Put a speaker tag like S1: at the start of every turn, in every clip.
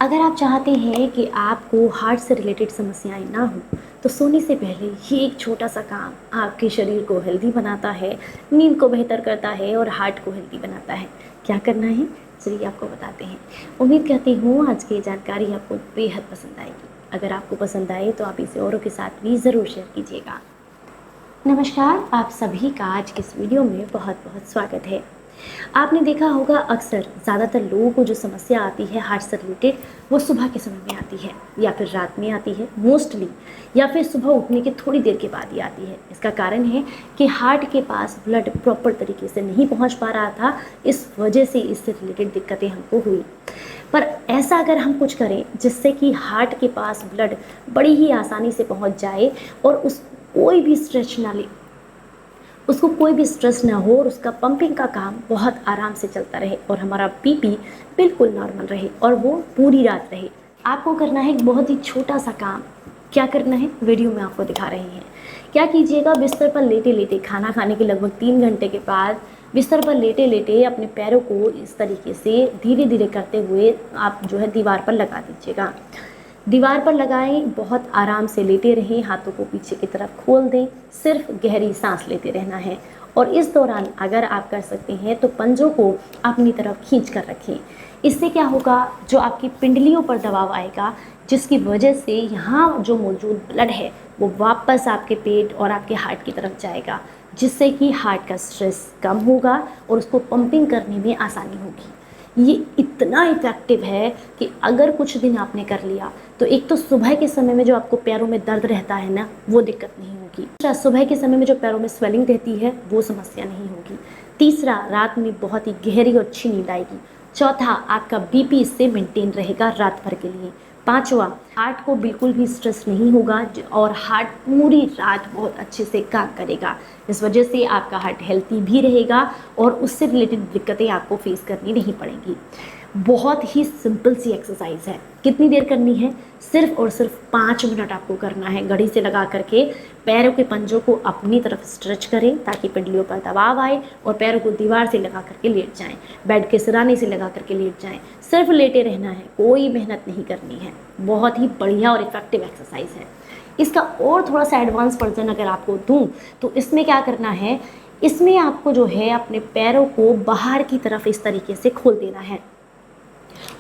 S1: अगर आप चाहते हैं कि आपको हार्ट से रिलेटेड समस्याएं ना हो, तो सोने से पहले ये एक छोटा सा काम आपके शरीर को हेल्दी बनाता है, नींद को बेहतर करता है और हार्ट को हेल्दी बनाता है। क्या करना है, चलिए आपको बताते हैं। उम्मीद करती हूँ आज की ये जानकारी आपको बेहद पसंद आएगी। अगर आपको पसंद आए तो आप इसे औरों के साथ भी ज़रूर शेयर कीजिएगा। नमस्कार, आप सभी का आज के इस वीडियो में बहुत बहुत स्वागत है। आपने देखा होगा अक्सर ज़्यादातर लोगों को जो समस्या आती है हार्ट से रिलेटेड, वो सुबह के समय में आती है या फिर रात में आती है मोस्टली, या फिर सुबह उठने के थोड़ी देर के बाद ही आती है। इसका कारण है कि हार्ट के पास ब्लड प्रॉपर तरीके से नहीं पहुंच पा रहा था, इस वजह से इससे रिलेटेड दिक्कतें हमको हुई। पर ऐसा अगर हम कुछ करें जिससे कि हार्ट के पास ब्लड बड़ी ही आसानी से पहुंच जाए और उसको कोई भी स्ट्रेस ना हो और उसका पंपिंग का काम बहुत आराम से चलता रहे और हमारा बीपी बिल्कुल नॉर्मल रहे और वो पूरी रात रहे। आपको करना है एक बहुत ही छोटा सा काम। क्या करना है, वीडियो में आपको दिखा रहे हैं। क्या कीजिएगा, बिस्तर पर लेटे लेटे, खाना खाने के लगभग 3 घंटे के बाद बिस्तर पर लेटे लेटे अपने पैरों को इस तरीके से धीरे धीरे करते हुए आप जो है दीवार पर लगा दीजिएगा। दीवार पर लगाएं, बहुत आराम से लेटे रहें, हाथों को पीछे की तरफ खोल दें, सिर्फ गहरी सांस लेते रहना है। और इस दौरान अगर आप कर सकते हैं तो पंजों को अपनी तरफ खींच कर रखें। इससे क्या होगा, जो आपकी पिंडलियों पर दबाव आएगा, जिसकी वजह से यहाँ जो मौजूद ब्लड है वो वापस आपके पेट और आपके हार्ट की तरफ जाएगा, जिससे कि हार्ट का स्ट्रेस कम होगा और उसको पंपिंग करने में आसानी होगी। ये इतना इफ़ेक्टिव है कि अगर कुछ दिन आपने कर लिया तो एक तो सुबह के समय में जो आपको पैरों में दर्द रहता है ना, वो दिक्कत नहीं होगी। दूसरा, सुबह के समय में जो पैरों में स्वेलिंग रहती है वो समस्या नहीं होगी। तीसरा, रात में बहुत ही गहरी और अच्छी नींद आएगी। चौथा, आपका बीपी इससे मेंटेन रहेगा रात भर के लिए। पांचवा, हार्ट को बिल्कुल भी स्ट्रेस नहीं होगा और हार्ट पूरी रात बहुत अच्छे से काम करेगा। इस वजह से आपका हार्ट हेल्थी भी रहेगा और उससे रिलेटेड दिक्कतें आपको फेस करनी नहीं पड़ेंगी। बहुत ही सिंपल सी एक्सरसाइज है। कितनी देर करनी है, सिर्फ और सिर्फ 5 मिनट आपको करना है। घड़ी से लगा करके पैरों के पंजों को अपनी तरफ स्ट्रेच करें ताकि पिंडलियों पर दबाव आए और पैरों को दीवार से लगा करके लेट जाएं, बेड के सिराने से लगा करके लेट जाएं। सिर्फ लेटे रहना है, कोई मेहनत नहीं करनी है। बहुत ही बढ़िया और इफेक्टिव एक्सरसाइज है। इसका और थोड़ा सा एडवांस वर्जन अगर आपको दूं तो इसमें क्या करना है, इसमें आपको जो है अपने पैरों को बाहर की तरफ इस तरीके से खोल देना है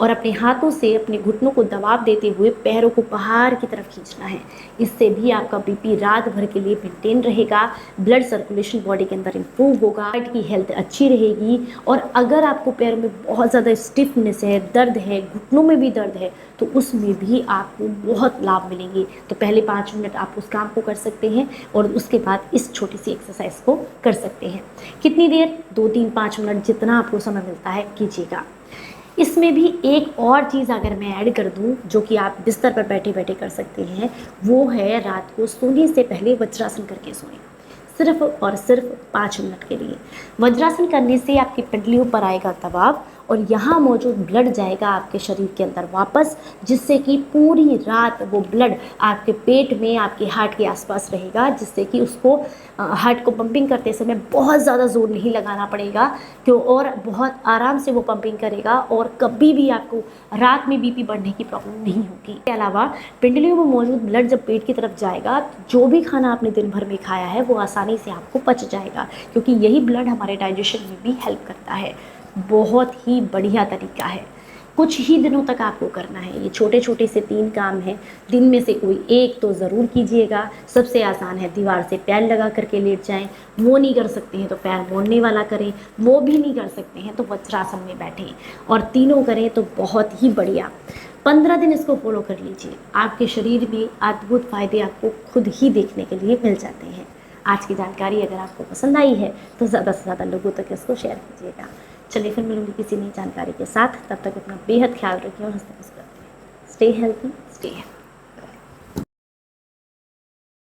S1: और अपने हाथों से अपने घुटनों को दबाव देते हुए पैरों को बाहर की तरफ खींचना है। इससे भी आपका बीपी रात भर के लिए मेंटेन रहेगा, ब्लड सर्कुलेशन बॉडी के अंदर इंप्रूव होगा, हार्ट की हेल्थ अच्छी रहेगी। और अगर आपको पैरों में बहुत ज़्यादा स्टिफनेस है, दर्द है, घुटनों में भी दर्द है, तो उसमें भी आपको बहुत लाभ मिलेंगे। तो पहले 5 मिनट आप उस काम को कर सकते हैं और उसके बाद इस छोटी सी एक्सरसाइज को कर सकते हैं। कितनी देर, 2, 3, 5 मिनट, जितना आपको समय मिलता है कीजिएगा। इसमें भी एक और चीज़ अगर मैं ऐड कर दूं जो कि आप बिस्तर पर बैठे बैठे कर सकते हैं, वो है रात को सोने से पहले वज्रासन करके सोएं, सिर्फ और सिर्फ 5 मिनट के लिए। वज्रासन करने से आपकी पिंडलियों पर आएगा दबाव और यहाँ मौजूद ब्लड जाएगा आपके शरीर के अंदर वापस, जिससे कि पूरी रात वो ब्लड आपके पेट में, आपके हार्ट के आसपास रहेगा, जिससे कि उसको हार्ट को पंपिंग करते समय बहुत ज़्यादा जोर नहीं लगाना पड़ेगा क्यों, और बहुत आराम से वो पंपिंग करेगा और कभी भी आपको रात में बीपी बढ़ने की प्रॉब्लम नहीं होगी। इसके अलावा पिंडलियों में मौजूद ब्लड जब पेट की तरफ जाएगा, जो भी खाना आपने दिन भर में खाया है वो आसानी से आपको पच जाएगा, क्योंकि यही ब्लड हमारे डाइजेशन में भी हेल्प करता है। बहुत ही बढ़िया तरीका है। कुछ ही दिनों तक आपको करना है। ये छोटे छोटे से 3 काम हैं, दिन में से कोई एक तो ज़रूर कीजिएगा। सबसे आसान है, दीवार से पैर लगा करके लेट जाएं। वो नहीं कर सकते हैं तो पैर मोड़ने वाला करें, वो भी नहीं कर सकते हैं तो वज्रासन में बैठें, और तीनों करें तो बहुत ही बढ़िया। 15 दिन इसको फॉलो कर लीजिए, आपके शरीर में अद्भुत फायदे आपको खुद ही देखने के लिए मिल जाते हैं। आज की जानकारी अगर आपको पसंद आई है तो ज़्यादा से ज़्यादा लोगों तक इसको शेयर कीजिएगा। चलिए फिर मिलूंगी किसी नई जानकारी के साथ, तब तक अपना बेहद ख्याल रखिए और हंसते मुस्कुराते रहिए। Stay healthy, stay happy.